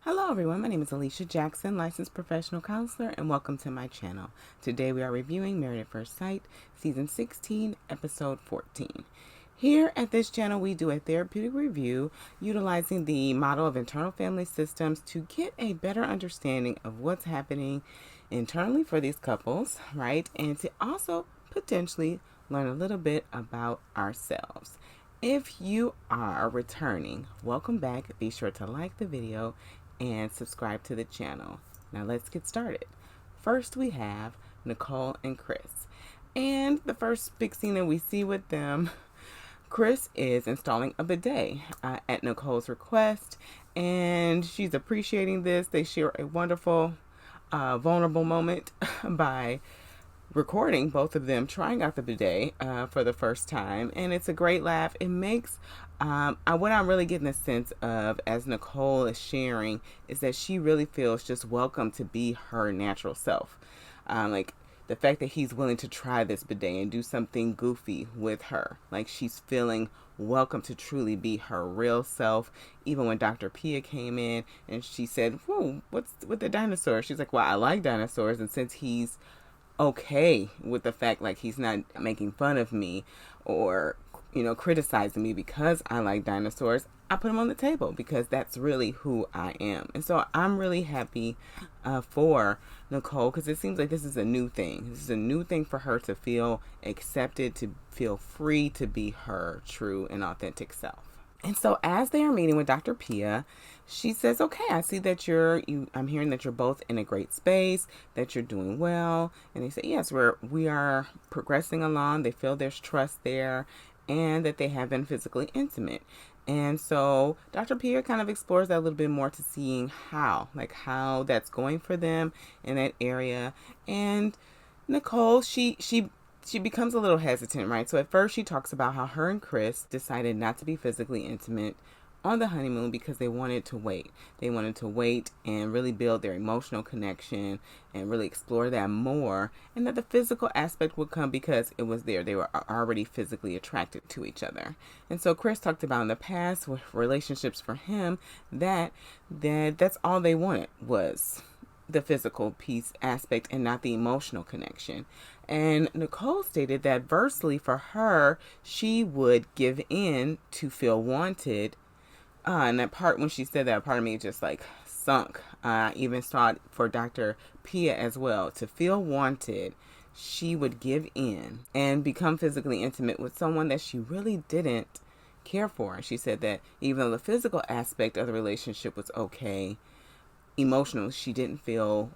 Hello everyone, my name is Alicia Jackson, licensed professional counselor, and welcome to my channel. Today we are reviewing Married at First Sight, Season 16, Episode 14. Here at this channel we do a therapeutic review utilizing the model of internal family systems to get a better understanding of what's happening internally for these couples, right? And to also potentially learn a little bit about ourselves. If you are returning, welcome back. Be sure to like the video and subscribe to the channel. Now let's get started. First we have Nicole and Chris. And the first big scene that we see with them, Chris is installing a bidet at Nicole's request, and she's appreciating this. They share a wonderful, vulnerable moment by recording both of them trying out the bidet for the first time, and it's a great laugh. It makes what I'm really getting a sense of as Nicole is sharing is that she really feels just welcome to be her natural self. Like the fact that he's willing to try this bidet and do something goofy with her, like she's feeling welcome to truly be her real self. Even when Dr. Pia came in and she said, "Whoa, what's with the dinosaurs?" She's like, "Well, I like dinosaurs," and since he's okay with the fact like he's not making fun of me or criticizing me because I like dinosaurs, I put him on the table because that's really who I am. And so I'm really happy for Nicole, because it seems like this is a new thing. This is a new thing for her to feel accepted, to feel free to be her true and authentic self. And so as they are meeting with Dr. Pia, she says, "Okay, I see that I'm hearing that you're both in a great space, that you're doing well." And they say, "Yes, we are progressing along." They feel there's trust there and that they have been physically intimate. And so Dr. Pia kind of explores that a little bit more to seeing how that's going for them in that area. And Nicole, she becomes a little hesitant, right? So at first she talks about how her and Chris decided not to be physically intimate on the honeymoon because they wanted to wait. They wanted to wait and really build their emotional connection and really explore that more, and that the physical aspect would come because it was there. They were already physically attracted to each other. And so Chris talked about in the past with relationships for him that's all they wanted was the physical piece aspect and not the emotional connection. And Nicole stated that versely for her, she would give in to feel wanted. And that part, when she said that, part of me just like sunk. I even saw it for Dr. Pia as well. To feel wanted, she would give in and become physically intimate with someone that she really didn't care for. She said that even though the physical aspect of the relationship was okay, emotional, she felt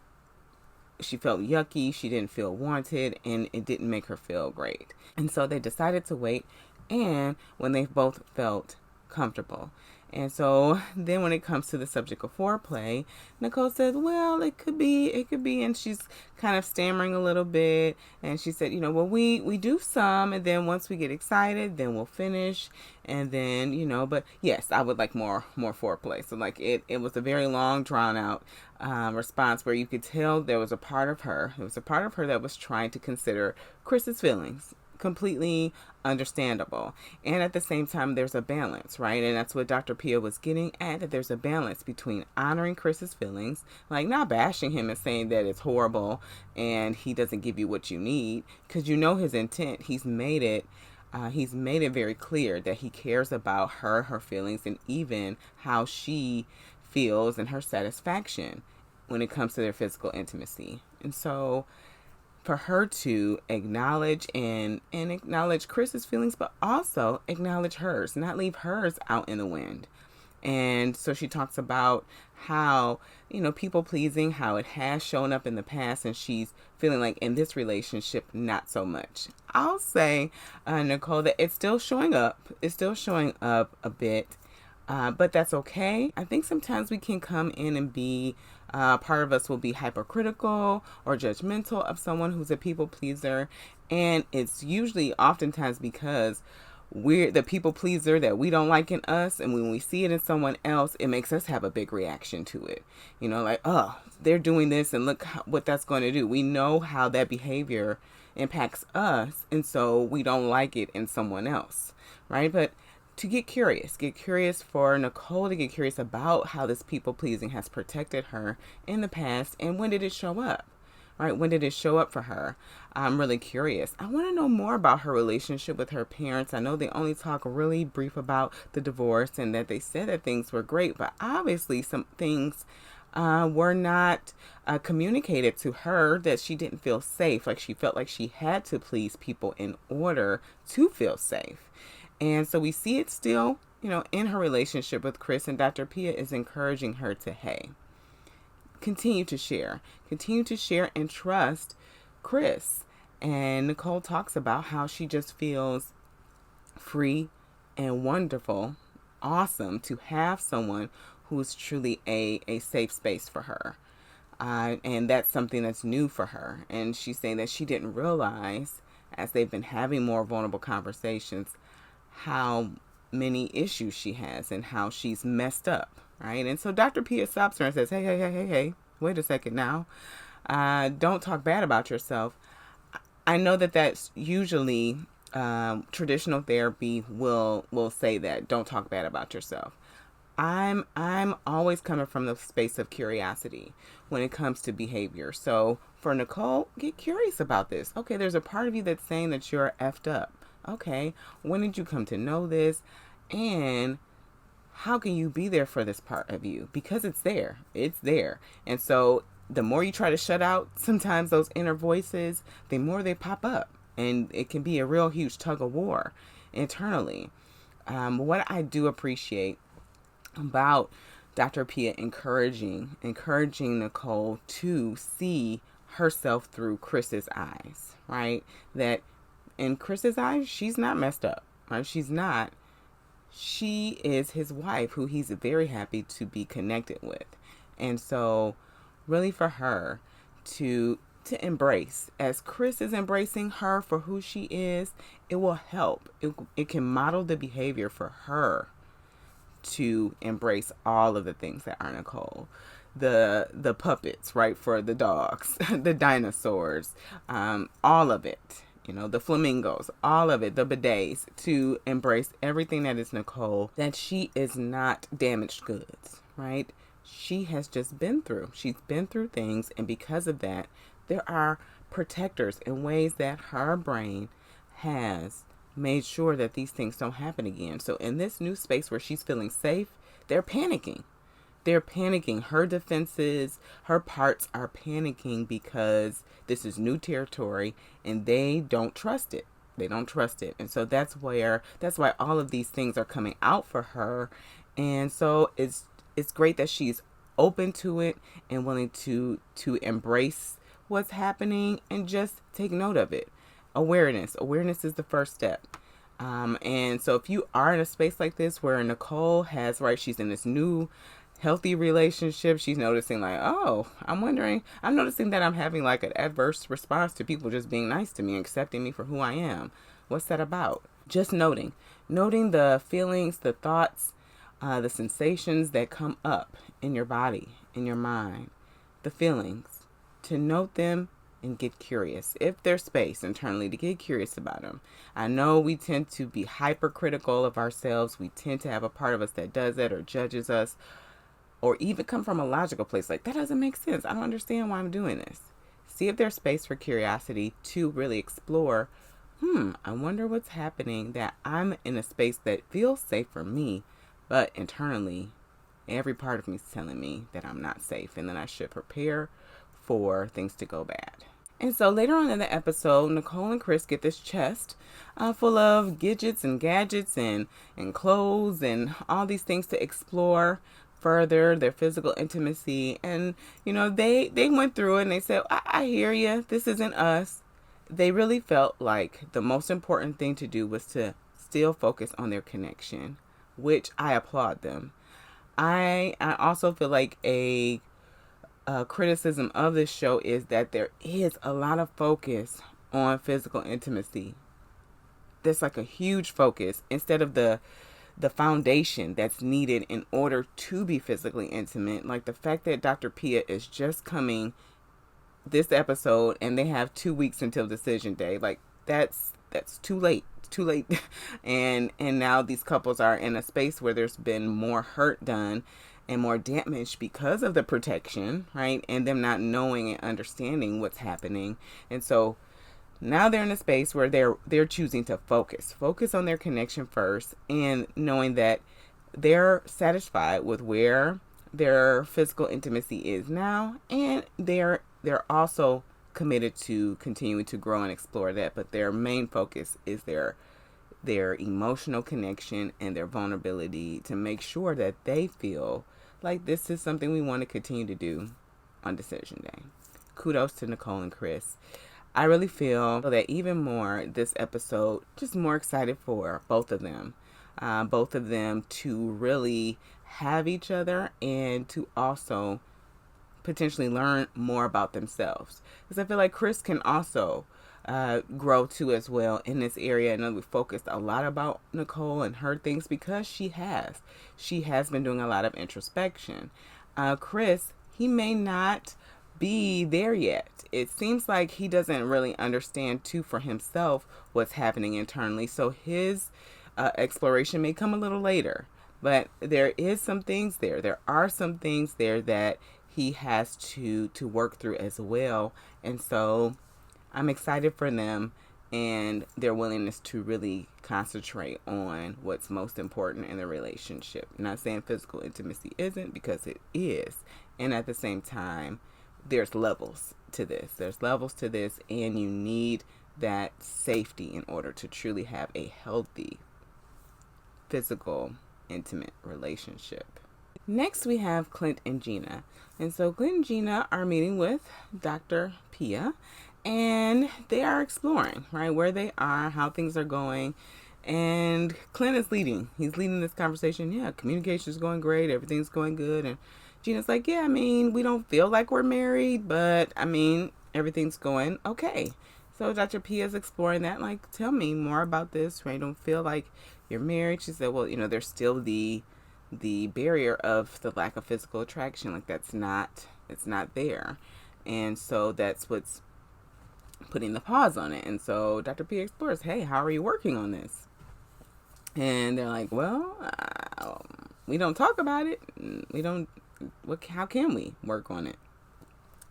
yucky, she didn't feel wanted, and it didn't make her feel great. And so they decided to wait, and when they both felt comfortable. And so then when it comes to the subject of foreplay, Nicole said, "Well, it could be," and she's kind of stammering a little bit. And she said, "Well, we do some, and then once we get excited, then we'll finish. And then, but yes, I would like more foreplay." So like it was a very long, drawn out response where you could tell there was a part of her that was trying to consider Chris's feelings. Completely understandable. And at the same time, there's a balance, right? And that's what Dr. Pia was getting at, that there's a balance between honoring Chris's feelings, like not bashing him and saying that it's horrible and he doesn't give you what you need, because his intent. He's made it very clear that he cares about her feelings, and even how she feels and her satisfaction when it comes to their physical intimacy. And so for her to acknowledge and acknowledge Chris's feelings, but also acknowledge hers, not leave hers out in the wind. And so she talks about how, people pleasing, how it has shown up in the past, and she's feeling like in this relationship, not so much. I'll say, Nicole, that it's still showing up. It's still showing up a bit. But that's okay. I think sometimes we can come in and be, part of us will be hypercritical or judgmental of someone who's a people pleaser. And it's usually oftentimes because we're the people pleaser that we don't like in us. And when we see it in someone else, it makes us have a big reaction to it. Like, oh, they're doing this and look what that's going to do. We know how that behavior impacts us. And so we don't like it in someone else. Right. But to get curious for Nicole to get curious about how this people pleasing has protected her in the past, and when did it show up? Right? When did it show up for her? I'm really curious. I want to know more about her relationship with her parents. I know they only talk really brief about the divorce and that they said that things were great, but obviously some things were not communicated to her, that she didn't feel safe. Like she felt like she had to please people in order to feel safe. And so we see it still, in her relationship with Chris, and Dr. Pia is encouraging her to, hey, continue to share and trust Chris. And Nicole talks about how she just feels free and wonderful, awesome to have someone who's truly a safe space for her. And that's something that's new for her. And she's saying that she didn't realize, as they've been having more vulnerable conversations, how many issues she has and how she's messed up, right? And so Dr. Pia stops her and says, hey, wait a second now. Don't talk bad about yourself. I know that that's usually traditional therapy will say that. Don't talk bad about yourself. I'm always coming from the space of curiosity when it comes to behavior. So for Nicole, get curious about this. Okay, there's a part of you that's saying that you're effed up. Okay, when did you come to know this? And how can you be there for this part of you? Because it's there. It's there. And so the more you try to shut out sometimes those inner voices, the more they pop up. And it can be a real huge tug of war internally. What I do appreciate about Dr. Pia encouraging Nicole to see herself through Chris's eyes, right? That in Chris's eyes, she's not messed up, right? She's not. She is his wife, who he's very happy to be connected with. And so really for her to embrace, as Chris is embracing her for who she is, it will help. It can model the behavior for her to embrace all of the things that are Nicole. The puppets, right, for the dogs, the dinosaurs, all of it, the flamingos, all of it, the bidets, to embrace everything that is Nicole, that she is not damaged goods, right? She has just been through. She's been through things, and because of that, there are protectors in ways that her brain has made sure that these things don't happen again. So in this new space where she's feeling safe, they're panicking. They're panicking. Her defenses, her parts are panicking because this is new territory and they don't trust it. They don't trust it. And so that's why all of these things are coming out for her. And so it's great that she's open to it and willing to embrace what's happening and just take note of it. Awareness is the first step. And so if you are in a space like this where Nicole has, right, she's in this new healthy relationship, she's noticing like, oh, I'm noticing that I'm having like an adverse response to people just being nice to me and accepting me for who I am. What's that about? Just noting the feelings, the thoughts, the sensations that come up in your body, in your mind, the feelings, to note them and get curious. If there's space internally to get curious about them. I know we tend to be hypercritical of ourselves. We tend to have a part of us that does it or judges us, or even come from a logical place like, that doesn't make sense. I don't understand why I'm doing this. See if there's space for curiosity to really explore, I wonder what's happening, that I'm in a space that feels safe for me, but internally, every part of me is telling me that I'm not safe and that I should prepare for things to go bad. And so later on in the episode, Nicole and Chris get this chest full of gadgets and clothes and all these things to explore further their physical intimacy. And, they went through it and they said, I hear you. This isn't us. They really felt like the most important thing to do was to still focus on their connection, which I applaud them. I also feel like a criticism of this show is that there is a lot of focus on physical intimacy. There's like a huge focus instead of the foundation that's needed in order to be physically intimate. Like the fact that Dr. Pia is just coming this episode and they have 2 weeks until decision day. Like that's too late too late. And now these couples are in a space where there's been more hurt done and more damage because of the protection, right? And them not knowing and understanding what's happening. And so now they're in a space where they're choosing to focus on their connection first, and knowing that they're satisfied with where their physical intimacy is now, and they're also committed to continuing to grow and explore that. But their main focus is their emotional connection and their vulnerability, to make sure that they feel like this is something we want to continue to do on decision day. Kudos to Nicole and Chris. I really feel that even more this episode, just more excited for both of them to really have each other, and to also potentially learn more about themselves. Because I feel like Chris can also grow too as well in this area. I know we focused a lot about Nicole and her things because she has been doing a lot of introspection. Chris, he may not be there yet. It seems like he doesn't really understand too for himself what's happening internally. So his exploration may come a little later, but there is some things there. There are some things there that he has to work through as well. And so I'm excited for them and their willingness to really concentrate on what's most important in the relationship. I'm not saying physical intimacy isn't, because it is. And at the same time, there's levels to this. And you need that safety in order to truly have a healthy physical, intimate relationship. Next, we have Clint and Gina. And so Clint and Gina are meeting with Dr. Pia, and they are exploring, right, where they are, how things are going. And Clint is leading. He's leading this conversation. Yeah, communication's going great. Everything's going good. And Gina's like, yeah, I mean, we don't feel like we're married, but I mean, everything's going okay. So Dr. P is exploring that, like, tell me more about this, right? Don't feel like you're married. She said, well, there's still the barrier of the lack of physical attraction. Like, it's not there. And so that's what's putting the pause on it. And so Dr. P explores, hey, how are you working on this? And they're like, well, we don't talk about it. How can we work on it?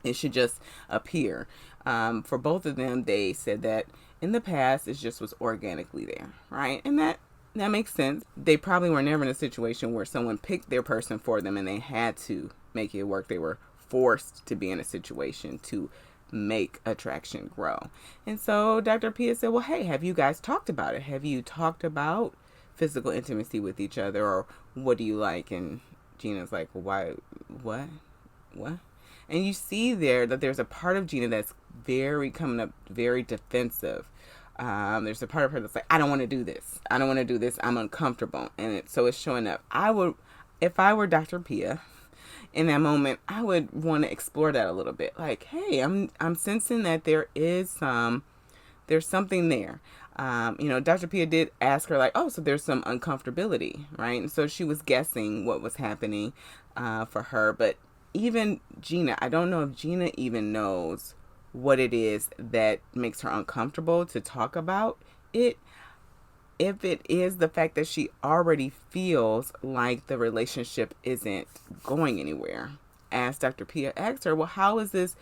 It should just appear. For both of them, they said that in the past, it just was organically there, right? And that makes sense. They probably were never in a situation where someone picked their person for them and they had to make it work. They were forced to be in a situation to make attraction grow. And so Dr. Pia said, well, hey, have you guys talked about it? Have you talked about physical intimacy with each other, or what do you like? And Gina's like, well, why, what? And you see there that there's a part of Gina that's coming up very defensive. There's a part of her that's like, I don't want to do this. I'm uncomfortable. And so it's showing up. If I were Dr. Pia in that moment, I would want to explore that a little bit. Like, hey, I'm sensing that there's something there. Dr. Pia did ask her, like, oh, so there's some uncomfortability, right? And so she was guessing what was happening for her. But even Gina, I don't know if Gina even knows what it is that makes her uncomfortable to talk about it. If it is the fact that she already feels like the relationship isn't going anywhere. As Dr. Pia asked her, well, how is this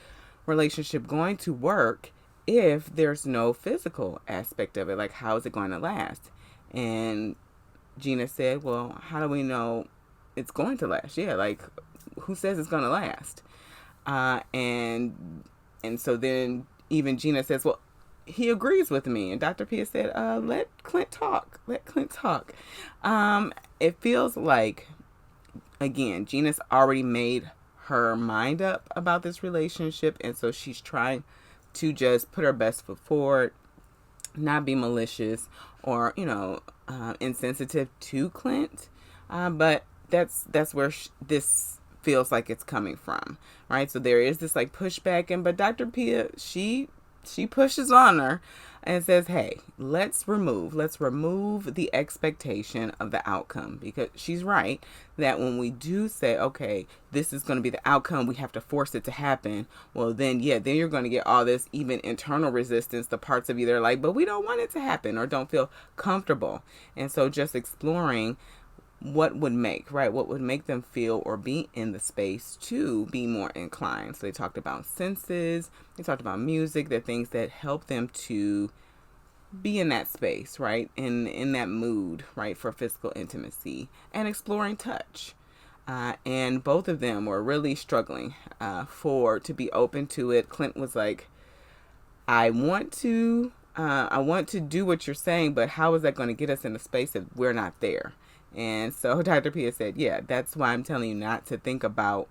relationship going to work if there's no physical aspect of it? Like, how is it going to last? And Gina said, well, how do we know it's going to last? Yeah, like, who says it's going to last? And so then even Gina says, well, he agrees with me. And Dr. Pia said, let Clint talk. It feels like, again, Gina's already made her mind up about this relationship. And so she's trying to just put her best foot forward, not be malicious or, insensitive to Clint. But that's where this feels like it's coming from, right? So there is this like pushback, but Dr. Pia, she she pushes on her and says, hey, let's remove the expectation of the outcome, because she's right that when we do say, okay, this is going to be the outcome, we have to force it to happen. Well, then you're going to get all this even internal resistance. The parts of you that are like, but we don't want it to happen, or don't feel comfortable. And so just exploring what would make them feel or be in the space to be more inclined. So they talked about senses, they talked about music, the things that help them to be in that space, right? In that mood, right, for physical intimacy, and exploring touch. And both of them were really struggling to be open to it. Clint was like, I want to do what you're saying, but how is that going to get us in a space if we're not there? And so Dr. Pia said, yeah, that's why I'm telling you not to think about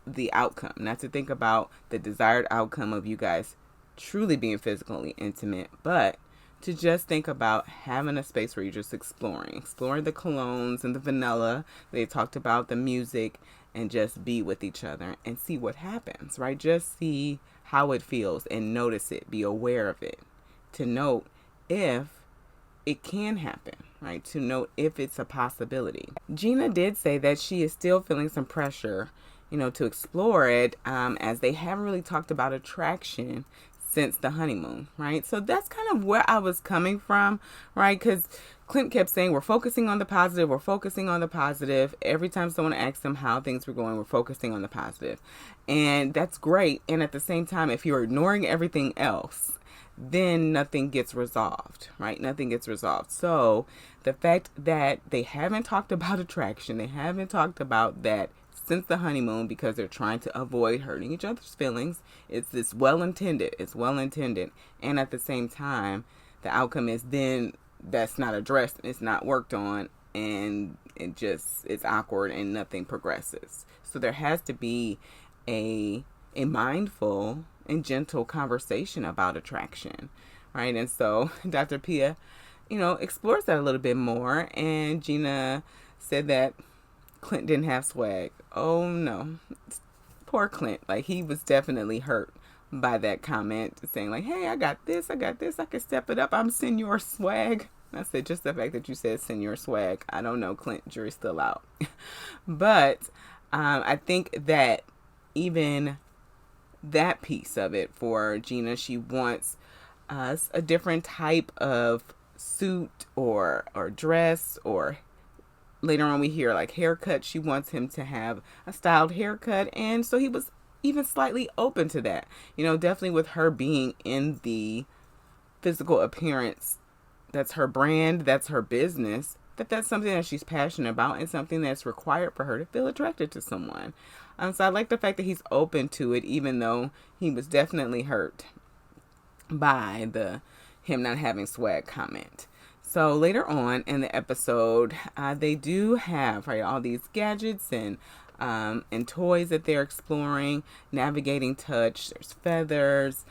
the outcome, not to think about the desired outcome of you guys truly being physically intimate, but to just think about having a space where you're just exploring the colognes and the vanilla. They talked about the music, and just be with each other and see what happens, right? Just see how it feels and notice it, be aware of it, to note if it can happen, right? To note if it's a possibility. Gina did say that she is still feeling some pressure, to explore it, as they haven't really talked about attraction since the honeymoon, right? So that's kind of where I was coming from, right? Because Clint kept saying, we're focusing on the positive, we're focusing on the positive. Every time someone asked him how things were going, we're focusing on the positive. And that's great. And at the same time, if you're ignoring everything else, then nothing gets resolved, right? Nothing gets resolved. So the fact that they haven't talked about attraction, they haven't talked about that since the honeymoon, because they're trying to avoid hurting each other's feelings. It's well-intended. And at the same time, the outcome is then that's not addressed, it's not worked on, and it's awkward and nothing progresses. So there has to be a mindful and gentle conversation about attraction, right? And so Dr. Pia, explores that a little bit more. And Gina said that Clint didn't have swag. Oh no, poor Clint. Like, he was definitely hurt by that comment, saying like, hey, I got this, I can step it up, I'm Senor Swag. I said, just the fact that you said Senor Swag, I don't know, Clint, jury's still out. But I think that even that piece of it for Gina, she wants a different type of suit or dress, or later on we hear like haircut. She wants him to have a styled haircut, and so he was even slightly open to that. Definitely with her being in the physical appearance, that's her brand, that's her business, that's something that she's passionate about and something that's required for her to feel attracted to someone. So I like the fact that he's open to it, even though he was definitely hurt by him not having swag comment. So later on in the episode, they do have all these gadgets and toys that they're exploring, navigating touch. There's feathers.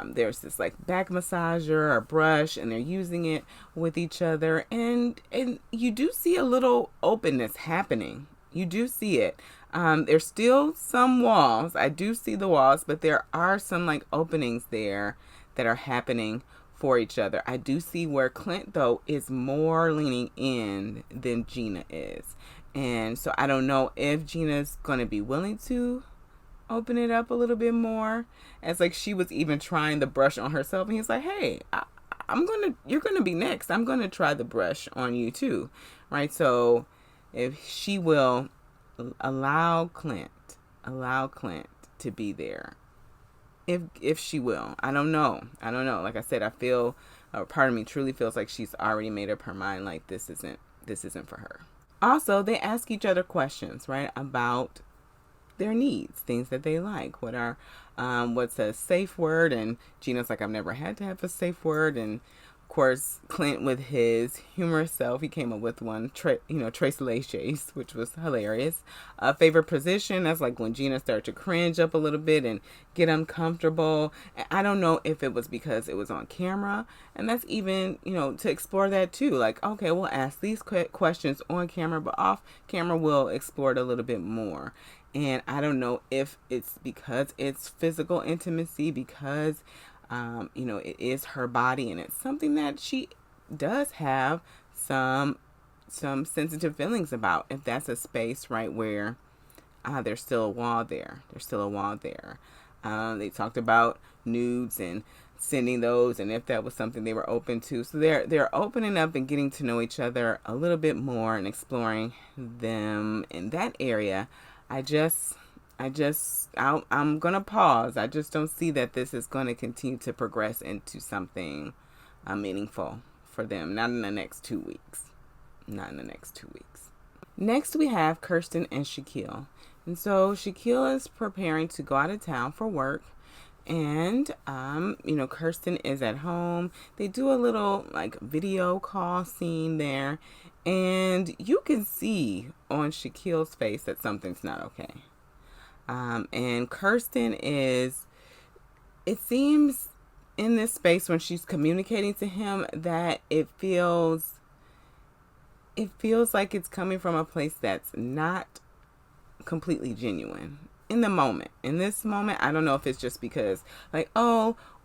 There's this like back massager or brush, and they're using it with each other. And you do see a little openness happening. You do see it. There's still some walls. I do see the walls, but there are some like openings there that are happening for each other. I do see where Clint, though, is more leaning in than Gina is. And so I don't know if Gina's going to be willing to open it up a little bit more. As like she was even trying the brush on herself, and he's like, hey, you're going to be next. I'm going to try the brush on you too. Right? So if she will allow Clint to be there, if she will, I don't know. Like I said, I feel, part of me truly feels like she's already made up her mind, like this isn't for her. Also, they ask each other questions, right, about their needs, things that they like. What's a safe word? And Gina's like, I've never had to have a safe word. And of course, Clint, with his humorous self, he came up with one, tres leches, which was hilarious. Favorite position, that's like when Gina started to cringe up a little bit and get uncomfortable. And I don't know if it was because it was on camera, and that's even, to explore that too. Like, okay, we'll ask these questions on camera, but off camera, we'll explore it a little bit more. And I don't know if it's because it's physical intimacy, because It is her body, and it's something that she does have some sensitive feelings about. If that's a space, right, where there's still a wall there. There's still a wall there. They talked about nudes and sending those, and if that was something they were open to. So they're opening up and getting to know each other a little bit more and exploring them in that area. I'm gonna pause. I just don't see that this is going to continue to progress into something meaningful for them. Not in the next 2 weeks. Not in the next 2 weeks. Next, we have Kirsten and Shaquille. And so Shaquille is preparing to go out of town for work. And, Kirsten is at home. They do a little video call scene there. And you can see on Shaquille's face that something's not okay. And Kirsten it seems in this space when she's communicating to him that it feels like it's coming from a place that's not completely genuine in the moment. In this moment, I don't know if it's just because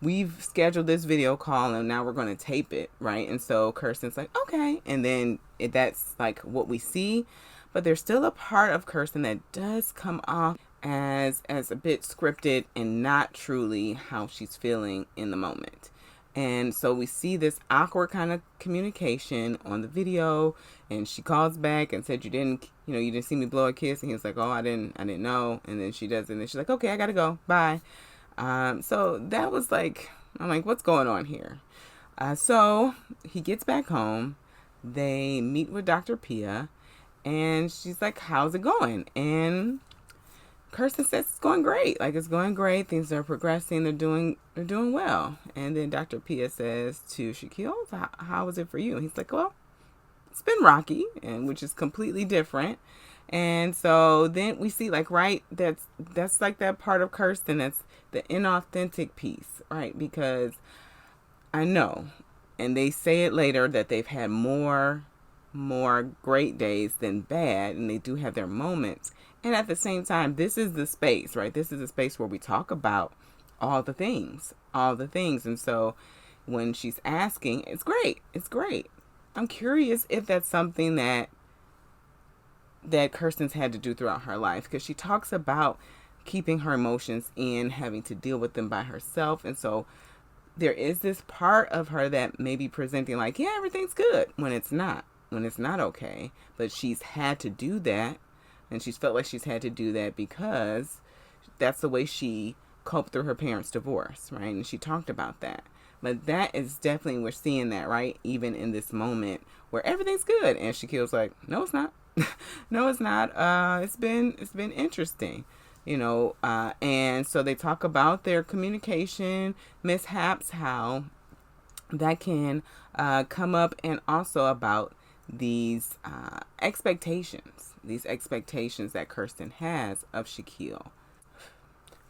we've scheduled this video call and now we're going to tape it, right? And so Kirsten's like, okay. And then that's what we see, but there's still a part of Kirsten that does come off as a bit scripted and not truly how she's feeling in the moment. And so we see this awkward kind of communication on the video, and she calls back and said, you didn't see me blow a kiss. And he was like, oh, I didn't know. And then she does it, and then she's like, okay, I gotta go, bye. So that was I'm like, what's going on here? So he gets back home. They meet with Dr. Pia, and she's like, how's it going? And Kirsten says it's going great. It's going great. Things are progressing. They're doing well. And then Dr. Pia says to Shaquille, how was it for you? And he's like, well, it's been rocky, and which is completely different. And so then we see that's that part of Kirsten that's the inauthentic piece, right? Because I know, and they say it later, that they've had more great days than bad, and they do have their moments. And at the same time, this is the space, right? This is the space where we talk about all the things. And so when she's asking, it's great. I'm curious if that's something that Kirsten's had to do throughout her life, because she talks about keeping her emotions in, having to deal with them by herself. And so there is this part of her that may be presenting yeah, everything's good, when it's not okay. But she's had to do that. And she's felt like she's had to do that because that's the way she coped through her parents' divorce, right? And she talked about that. But that is definitely, we're seeing that, right? Even in this moment where everything's good. And Shaquille's like, no, it's not. No, it's not. It's been interesting, and so they talk about their communication mishaps, how that can come up, and also about these expectations that Kirsten has of Shaquille.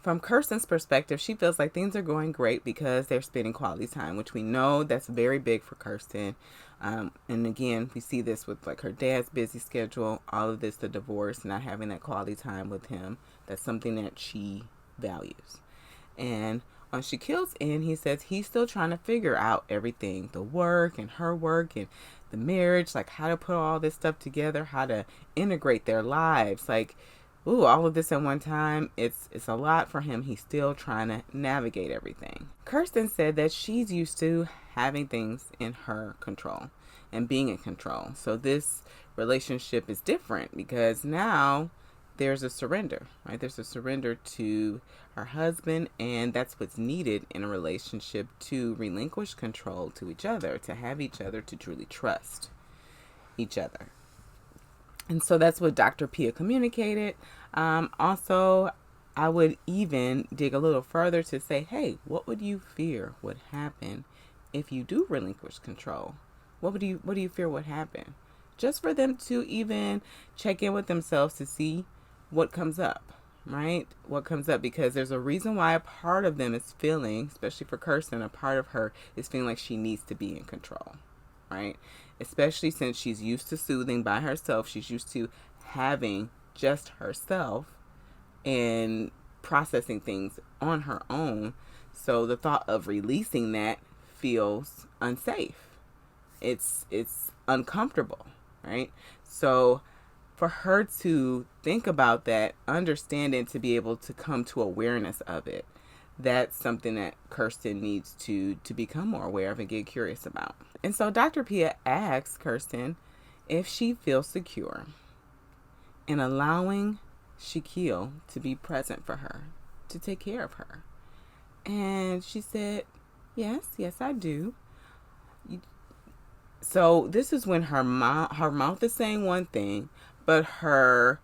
From Kirsten's perspective, she feels like things are going great because they're spending quality time, which we know that's very big for Kirsten. And again, we see this with her dad's busy schedule, all of this, the divorce, not having that quality time with him. That's something that she values. And on Shaquille's end, he says he's still trying to figure out everything, the work and her work and the marriage, how to put all this stuff together, how to integrate their lives. All of this at one time, it's a lot for him. He's still trying to navigate everything. Kirsten said that she's used to having things in her control and being in control. So this relationship is different because now there's a surrender, right? There's a surrender to her husband, and that's what's needed in a relationship, to relinquish control to each other, to have each other, to truly trust each other. And so that's what Dr. Pia communicated. Also, I would even dig a little further to say, hey, what would you fear would happen if you do relinquish control? What do you fear would happen? Just for them to even check in with themselves to see what comes up, right? What comes up, because there's a reason why a part of them is feeling, especially for Kirsten, a part of her is feeling like she needs to be in control, right? Especially since she's used to soothing by herself. She's used to having just herself and processing things on her own. So the thought of releasing that feels unsafe. It's uncomfortable, right? So for her to think about that, understand it, to be able to come to awareness of it, that's something that Kirsten needs to become more aware of and get curious about. And so Dr. Pia asks Kirsten if she feels secure in allowing Shaquille to be present for her, to take care of her. And she said, yes, I do. So this is when her mouth is saying one thing, but her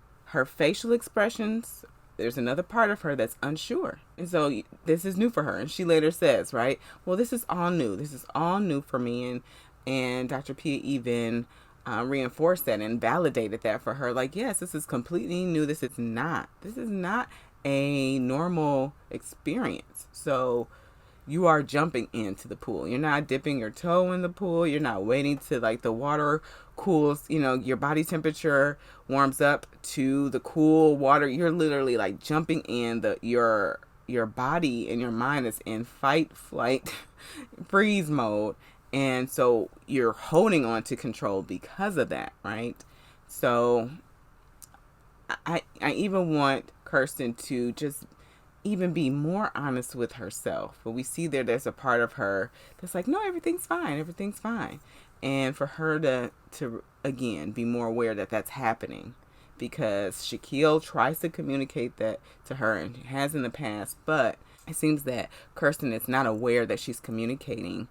facial expressions, there's another part of her that's unsure. And so this is new for her. And she later says, right, well, this is all new. This is all new for me. And Dr. P even reinforced that and validated that for her. Like, yes, this is completely new. This is not a normal experience. So you are jumping into the pool. You're not dipping your toe in the pool. You're not waiting to like the water cools, your body temperature warms up to the cool water. You're literally like jumping in. Your body and your mind is in fight, flight, freeze mode. And so you're holding on to control because of that, right? So I even want Kirsten to just even be more honest with herself. But we see there's a part of her that's like, no, everything's fine. And for her to again be more aware that that's happening, because Shaquille tries to communicate that to her and has in the past, but it seems that Kirsten is not aware that she's communicating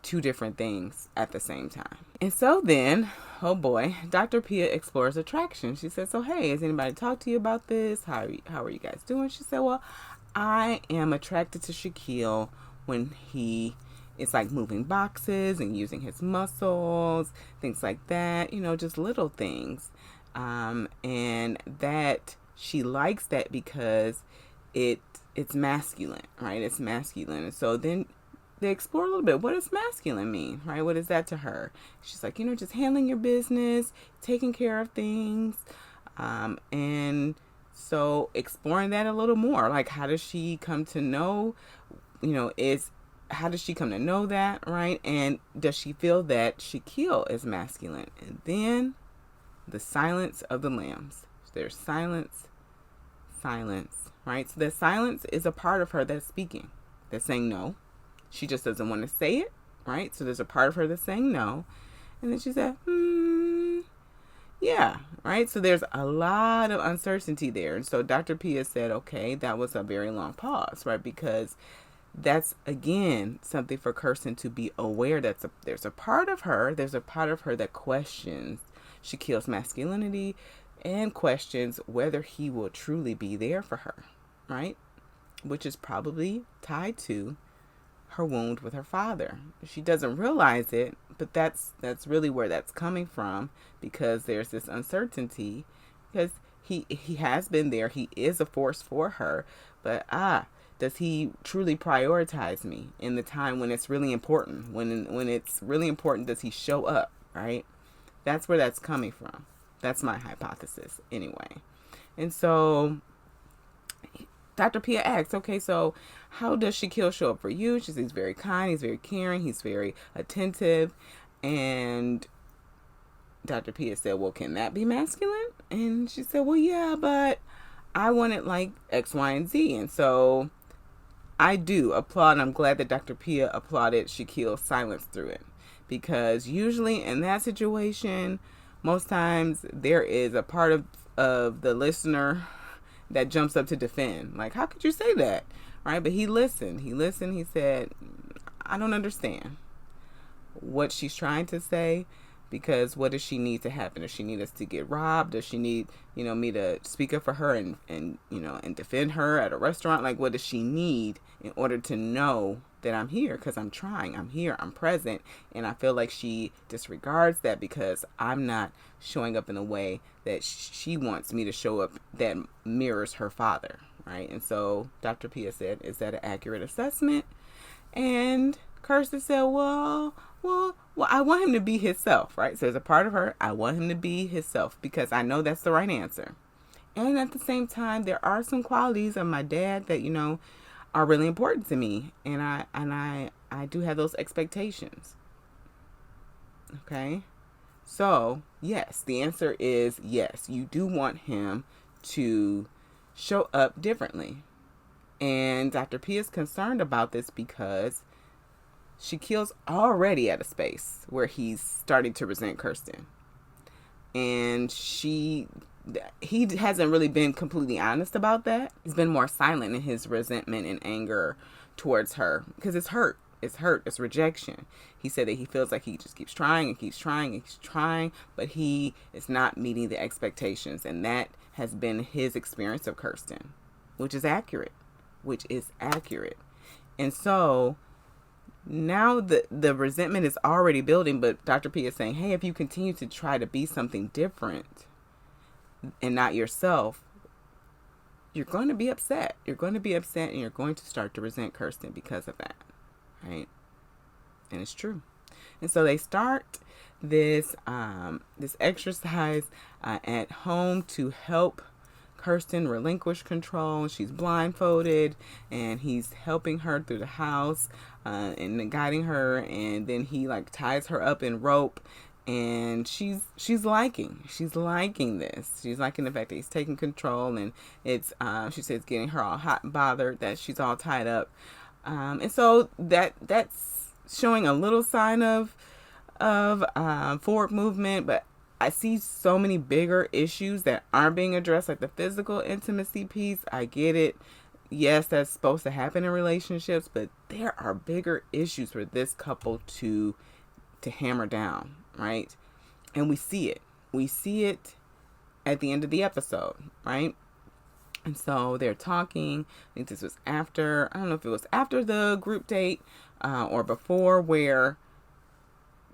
two different things at the same time. And so then, oh boy, Dr. Pia explores attraction. She says, so hey, has anybody talked to you about this? How are you guys doing? She said, well, I am attracted to Shaquille when he is like moving boxes and using his muscles, things like that, just little things. And that she likes that because it's masculine, right? It's masculine. And so then they explore a little bit. What does masculine mean, right? What is that to her? She's like, just handling your business, taking care of things. And so exploring that a little more, like how does she come to know, how does she come to know that, right? And does she feel that Shaquille is masculine? And then the silence of the lambs. There's silence, right? So the silence is a part of her that's speaking, that's saying no. She just doesn't want to say it, right? So there's a part of her that's saying no. And then she said, yeah, right? So there's a lot of uncertainty there. And so Dr. Pia said, okay, that was a very long pause, right? Because that's, again, something for Kirsten to be aware that there's a part of her that questions Shaquille's masculinity and questions whether he will truly be there for her, right? Which is probably tied to her wound with her father. She doesn't realize it, but that's really where that's coming from, because there's this uncertainty, because he has been there, he is a force for her, but does he truly prioritize me in the time when it's really important? When it's really important, does he show up, right? That's where that's coming from. That's my hypothesis anyway. And so Dr. Pia asks, okay, so how does Shaquille show up for you? She says he's very kind, he's very caring, he's very attentive. And Dr. Pia said, well, can that be masculine? And she said, well, yeah, but I wanted like X, Y, and Z. And so I do applaud. I'm glad that Dr. Pia applauded Shaquille's silence through it. Because usually in that situation, most times there is a part of the listener that jumps up to defend. Like, how could you say that? Right? But he listened. He said, I don't understand what she's trying to say, because what does she need to happen? Does she need us to get robbed? Does she need, me to speak up for her and defend her at a restaurant? Like, what does she need in order to know that I'm here? Because I'm trying. I'm here. I'm present. And I feel like she disregards that because I'm not showing up in a way that she wants me to show up that mirrors her father, right? And so Dr. Pia said, is that an accurate assessment? And Kirsten said, well, I want him to be himself, right? So there's a part of her, I want him to be himself because I know that's the right answer. And at the same time, there are some qualities of my dad that, are really important to me, and I do have those expectations. Okay? So, yes, the answer is yes. You do want him to show up differently. And Dr. P is concerned about this because Shaquille's already at a space where he's starting to resent Kirsten. And he hasn't really been completely honest about that. He's been more silent in his resentment and anger towards her because it's hurt. It's hurt. It's rejection. He said that he feels like he just keeps trying and keeps trying and keeps trying, but he is not meeting the expectations. And that has been his experience of Kirsten, which is accurate. And so now the resentment is already building, but Dr. P is saying, hey, if you continue to try to be something different and not yourself, you're going to be upset. You're going to be upset and you're going to start to resent Kirsten because of that. Right? And it's true. And so they start this exercise at home to help Kirsten relinquish control. She's blindfolded and he's helping her through the house and guiding her, and then he like ties her up in rope, and she's liking this. She's liking the fact that he's taking control, and it's she says getting her all hot and bothered that she's all tied up. And so that's showing a little sign of forward movement, but I see so many bigger issues that aren't being addressed, like the physical intimacy piece. I get it. Yes, that's supposed to happen in relationships, but there are bigger issues for this couple to hammer down, right? And we see it. We see it at the end of the episode, right? And so they're talking. I think this was after, I don't know if it was after the group date or before, where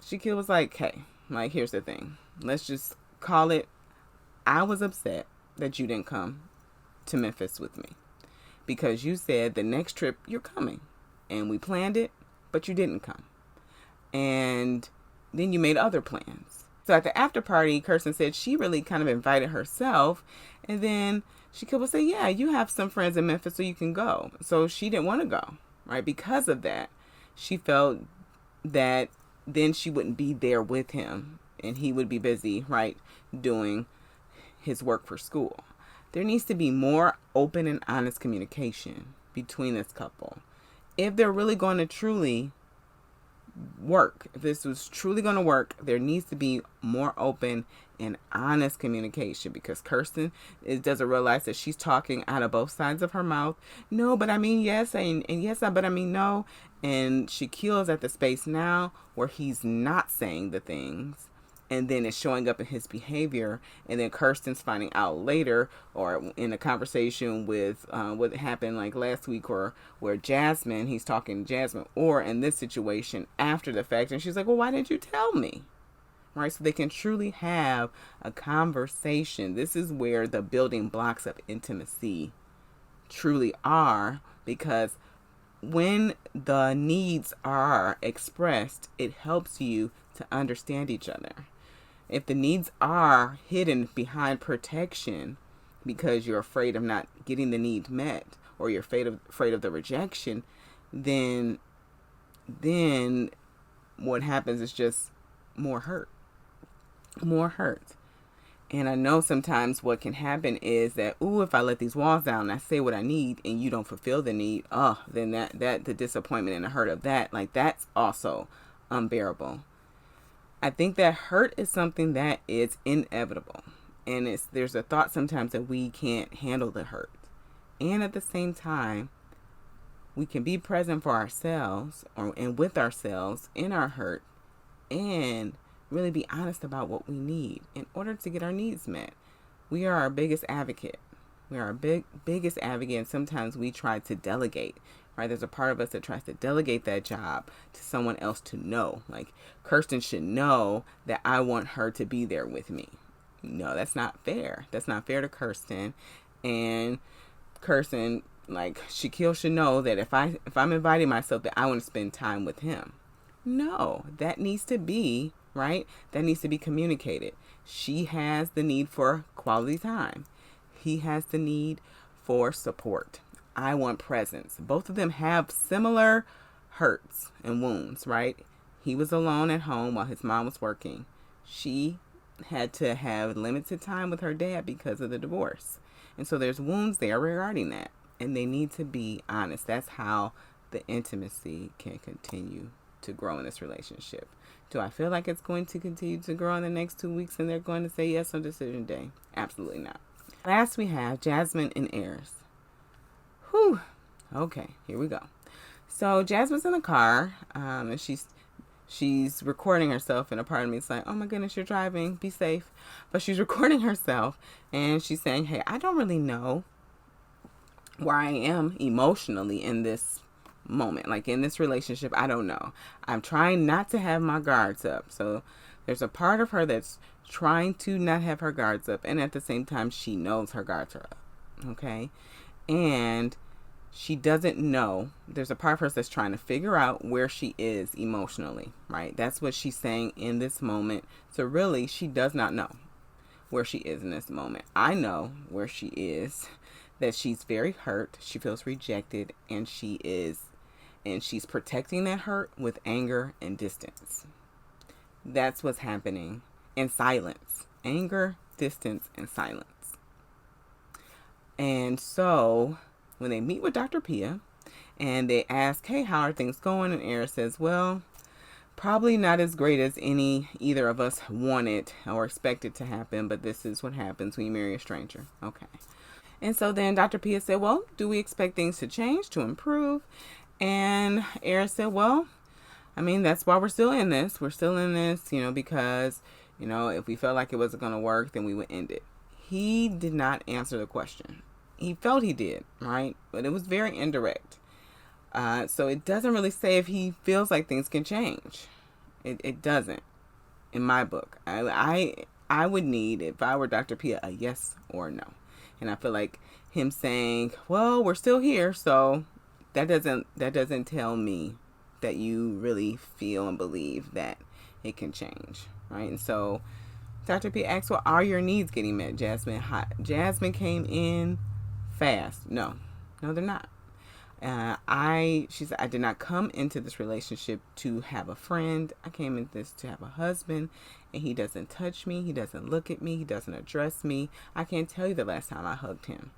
Shaquille was like, hey, like, here's the thing. Let's just call it, I was upset that you didn't come to Memphis with me because you said the next trip you're coming, and we planned it, but you didn't come. And then you made other plans. So at the after party, Kirsten said she really kind of invited herself, and then Shaquille would say, yeah, you have some friends in Memphis, so you can go. So she didn't want to go, right? Because of that, she felt that then she wouldn't be there with him, and he would be busy, right, doing his work for school. There needs to be more open and honest communication between this couple. If they're really going to truly work, if this was truly going to work, there needs to be more open and honest communication, because Kirsten doesn't realize that she's talking out of both sides of her mouth. No, but I mean yes, and yes, but I mean no. And Shaquille is at the space now where he's not saying the things, and then it's showing up in his behavior. And then Kirsten's finding out later, or in a conversation with what happened like last week, or where he's talking to Jasmine, or in this situation after the fact, and she's like, well, why didn't you tell me? Right? So they can truly have a conversation. This is where the building blocks of intimacy truly are, because when the needs are expressed, it helps you to understand each other. If the needs are hidden behind protection because you're afraid of not getting the need met, or you're afraid of the rejection, then what happens is just more hurt. And I know sometimes what can happen is that, if I let these walls down and I say what I need and you don't fulfill the need, then that the disappointment and the hurt of that, like, that's also unbearable. I think that hurt is something that is inevitable. And there's a thought sometimes that we can't handle the hurt. And at the same time, we can be present for ourselves and with ourselves in our hurt, and really be honest about what we need in order to get our needs met. We are our biggest advocate. We are our biggest advocate, and sometimes we try to delegate, right? There's a part of us that tries to delegate that job to someone else to know. Like, Kirsten should know that I want her to be there with me. No, that's not fair. That's not fair to Kirsten. And Kirsten, like, Shaquille should know that if I'm inviting myself, that I want to spend time with him. No, that needs to be, right? That needs to be communicated. She has the need for quality time. He has the need for support. I want presence. Both of them have similar hurts and wounds, right? He was alone at home while his mom was working. She had to have limited time with her dad because of the divorce. And so there's wounds there regarding that. And they need to be honest. That's how the intimacy can continue to grow in this relationship. Do I feel like it's going to continue to grow in the next 2 weeks and they're going to say yes on decision day? Absolutely not. Last we have Jasmine and Ayers. Whew. Okay, here we go. So Jasmine's in the car, and she's recording herself, and a part of me is like, oh my goodness, you're driving, be safe. But she's recording herself, and she's saying, hey, I don't really know where I am emotionally in this moment, like in this relationship. I don't know. I'm trying not to have my guards up. So there's a part of her that's trying to not have her guards up, and at the same time she knows her guards are up. Okay, and she doesn't know. There's a part of her that's trying to figure out where she is emotionally, right? That's what she's saying in this moment. So really, she does not know where she is in this moment. I know where she is, that she's very hurt. She feels rejected, and she's protecting that hurt with anger and distance. That's what's happening. And silence. Anger, distance, and silence. And so when they meet with Dr. Pia and they ask, hey, how are things going? And Ayers says, well, probably not as great as either of us wanted or expected to happen, but this is what happens when you marry a stranger. Okay. And so then Dr. Pia said, well, do we expect things to change, to improve? And Ayers said, well, I mean, that's why we're still in this. We're still in this, because, if we felt like it wasn't going to work, then we would end it. He did not answer the question. He felt he did, right? But it was very indirect. So it doesn't really say if he feels like things can change. It doesn't, in my book. I would need, if I were Dr. Pia, a yes or a no. And I feel like him saying, well, we're still here, so that doesn't tell me that you really feel and believe that it can change, right? And so Dr. P asks, well, are your needs getting met, Jasmine? Jasmine came in fast. No, they're not. She said, I did not come into this relationship to have a friend. I came into this to have a husband, and he doesn't touch me. He doesn't look at me. He doesn't address me. I can't tell you the last time I hugged him.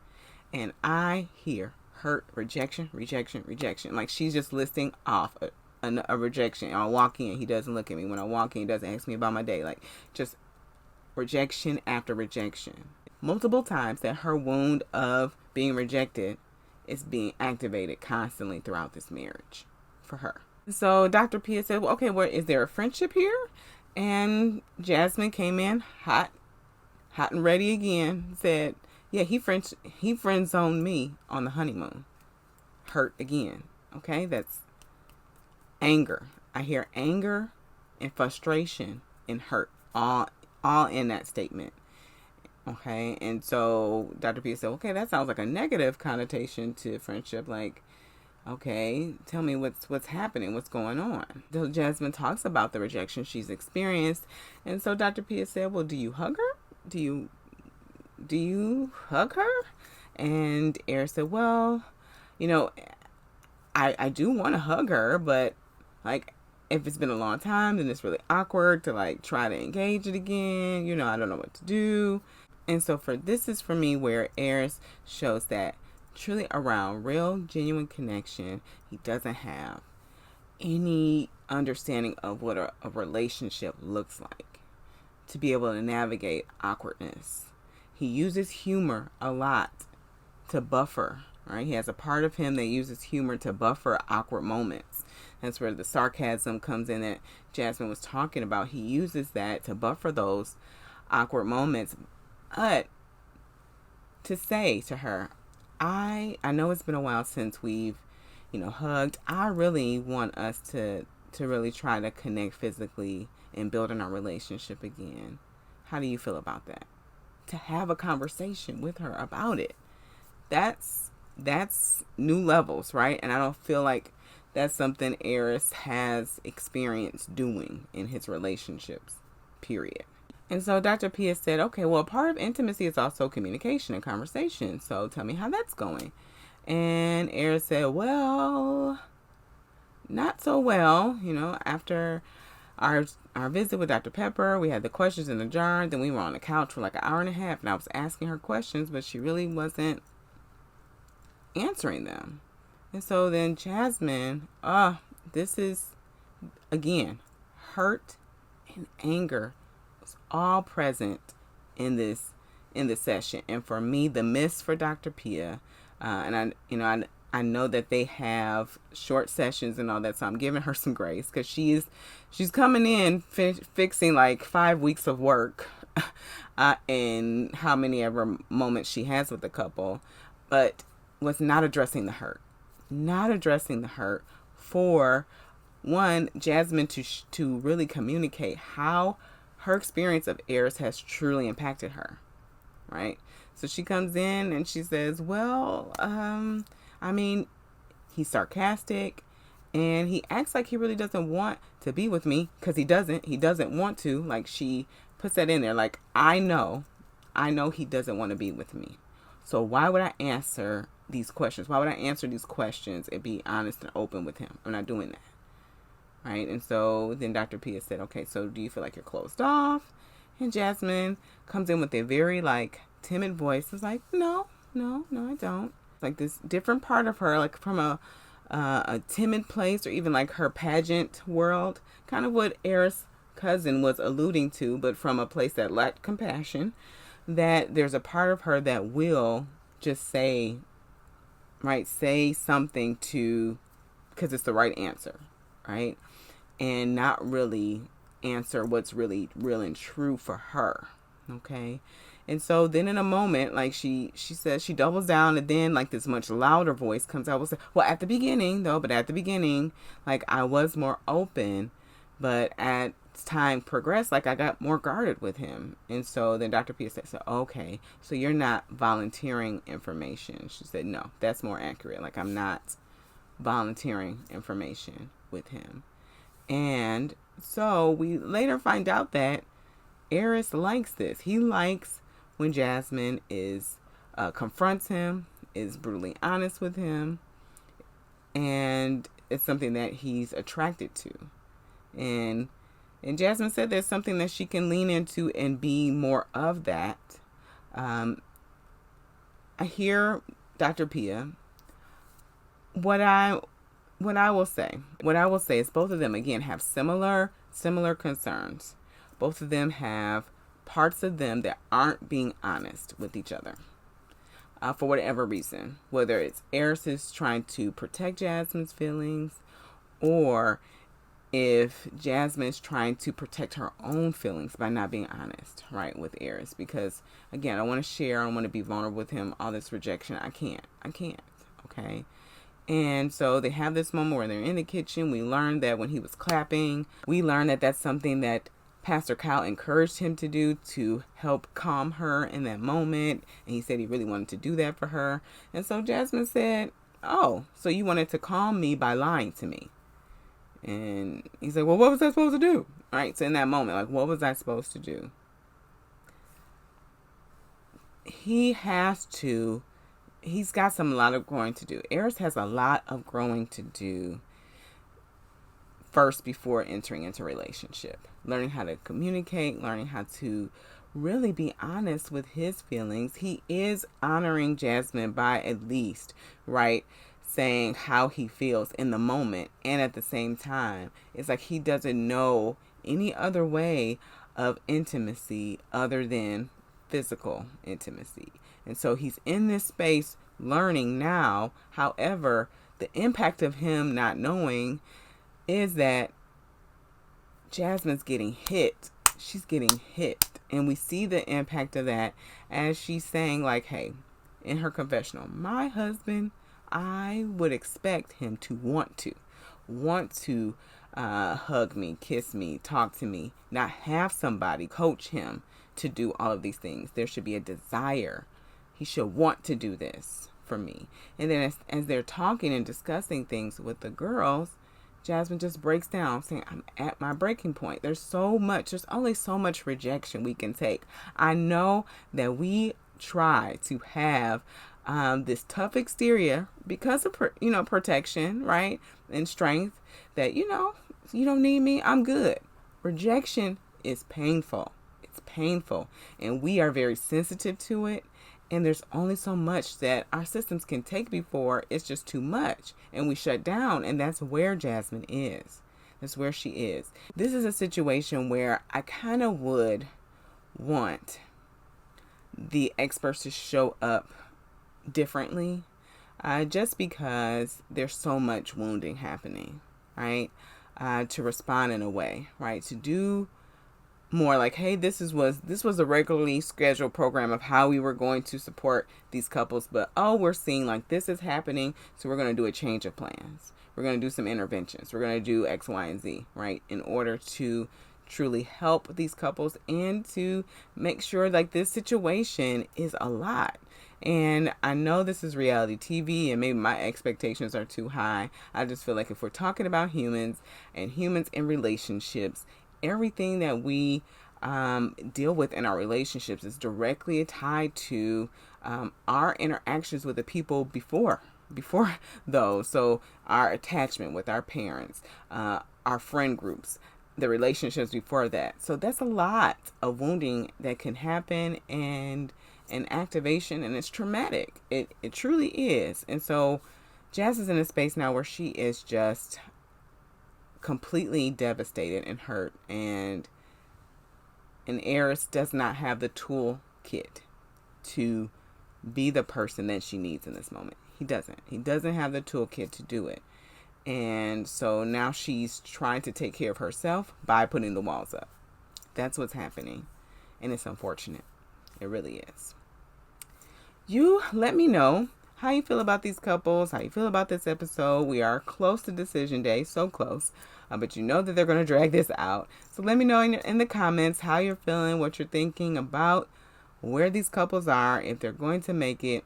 And I hear hurt, rejection. Like she's just listing off a rejection. I'll walk in, he doesn't look at me. When I walk in, he doesn't ask me about my day. Like just rejection after rejection. Multiple times that her wound of being rejected is being activated constantly throughout this marriage for her. So Dr. Pia said, well, okay, is there a friendship here? And Jasmine came in hot and ready again. Said, yeah, he friend zoned me on the honeymoon. Hurt again. Okay, that's anger. I hear anger and frustration and hurt all in that statement. Okay, and so Dr. P said, okay, that sounds like a negative connotation to friendship. Like, okay, tell me what's happening, what's going on. So Jasmine talks about the rejection she's experienced, and so Dr. P said, well, do you hug her? Do you hug her? And Ayers said, well, I do want to hug her, but like if it's been a long time, then it's really awkward to like try to engage it again. I don't know what to do. And so this is for me where Ayers shows that truly around real, genuine connection, he doesn't have any understanding of what a relationship looks like to be able to navigate awkwardness. He uses humor a lot to buffer, right? He has a part of him that uses humor to buffer awkward moments. That's where the sarcasm comes in that Jasmine was talking about. He uses that to buffer those awkward moments. But to say to her, I know it's been a while since we've, hugged. I really want us to really try to connect physically and build on our relationship again. How do you feel about that? To have a conversation with her about it. That's new levels, right? And I don't feel like that's something Ayers has experience doing in his relationships, period. And so Dr. Pia said, okay, well, part of intimacy is also communication and conversation. So tell me how that's going. And Ayers said, well, not so well. After our visit with Dr. Pepper, we had the questions in the jar. Then we were on the couch for like an hour and a half, and I was asking her questions, but she really wasn't answering them. And so then Jasmine, this is, again, hurt and anger was all present in this session. And for me, the miss for Dr. Pia, I know that they have short sessions and all that, so I'm giving her some grace because she's coming in fixing like 5 weeks of work and how many ever moments she has with the couple, but was not addressing the hurt. Not addressing the hurt for one, Jasmine to really communicate how her experience of Ayers has truly impacted her, right? So she comes in and she says, well, he's sarcastic and he acts like he really doesn't want to be with me because he doesn't want to. Like, she puts that in there. Like, I know he doesn't want to be with me. So why would I answer these questions? Why would I answer these questions and be honest and open with him? I'm not doing that. Right? And so then Dr. Pia said, okay, so do you feel like you're closed off? And Jasmine comes in with a very timid voice. It's like, no, I don't. Like this different part of her, like from a timid place, or even like her pageant world, kind of what Ayers' cousin was alluding to, but from a place that lacked compassion, that there's a part of her that will just say something because it's the right answer, right? And not really answer what's really real and true for her, okay? And so then in a moment, like she says, she doubles down, and then like this much louder voice comes out. At the beginning, like I was more open, but as time progressed, like I got more guarded with him. And so then Dr. Pia said, so, okay, so you're not volunteering information. She said, no, that's more accurate. Like, I'm not volunteering information with him. And so we later find out that Ayers likes this. He likes when Jasmine confronts him, is brutally honest with him, and it's something that he's attracted to. And Jasmine said there's something that she can lean into and be more of that. I hear Dr. Pia. What I will say is both of them, again, have similar concerns. Both of them have parts of them that aren't being honest with each other for whatever reason, whether it's Ayers is trying to protect Jasmine's feelings, or if Jasmine is trying to protect her own feelings by not being honest, right, with Ayers. Because, again, I want to share, I want to be vulnerable with him, all this rejection, I can't, okay? And so they have this moment where they're in the kitchen. We learned that when he was clapping, we learned that that's something that Pastor Kyle encouraged him to do to help calm her in that moment. And he said he really wanted to do that for her. And so Jasmine said, oh, so you wanted to calm me by lying to me. And he's like, well, what was I supposed to do? All right, so in that moment, like, what was I supposed to do? He's got a lot of growing to do. Ayers has a lot of growing to do first before entering into a relationship. Learning how to communicate, learning how to really be honest with his feelings. He is honoring Jasmine by at least, right, saying how he feels in the moment. And at the same time, it's like he doesn't know any other way of intimacy other than physical intimacy. And so he's in this space learning now. However, the impact of him not knowing is that Jasmine's getting hit. She's getting hit. And we see the impact of that as she's saying, like, hey, in her confessional, my husband, I would expect him to want to hug me, kiss me, talk to me, not have somebody coach him to do all of these things. There should be a desire. He should want to do this for me. And then as they're talking and discussing things with the girls, Jasmine just breaks down saying, I'm at my breaking point. There's only so much rejection we can take. I know that we try to have this tough exterior because of, protection, right? And strength that, you don't need me, I'm good. Rejection is painful. It's painful. And we are very sensitive to it. And there's only so much that our systems can take before it's just too much. And we shut down. And that's where Jasmine is. That's where she is. This is a situation where I kind of would want the experts to show up differently, just because there's so much wounding happening, right? To respond in a way, right? To do more like, hey, this was a regularly scheduled program of how we were going to support these couples, but we're seeing like this is happening, so we're going to do a change of plans. We're going to do some interventions. We're going to do X, Y, and Z, right? In order to truly help these couples and to make sure like this situation is a lot. And I know this is reality TV and maybe my expectations are too high. I just feel like if we're talking about humans and humans in relationships, everything that we deal with in our relationships is directly tied to our interactions with the people before those. So our attachment with our parents, our friend groups, the relationships before that. So that's a lot of wounding that can happen and activation, and it's traumatic. It truly is. And so Jazz is in a space now where she is just completely devastated and hurt, and Ayers does not have the toolkit to be the person that she needs in this moment. He doesn't have the toolkit to do it. And so now she's trying to take care of herself by putting the walls up. That's what's happening. And it's unfortunate. It really is. You let me know how you feel about these couples, how you feel about this episode. We are close to decision day, so close. But you know that they're going to drag this out. So let me know in the comments how you're feeling, what you're thinking about where these couples are, if they're going to make it.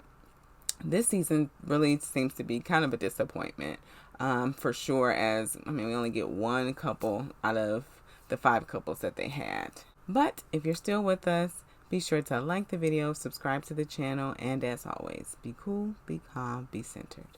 This season really seems to be kind of a disappointment, for sure, we only get one couple out of the 5 couples that they had. But if you're still with us, be sure to like the video, subscribe to the channel, and as always, be cool, be calm, be centered.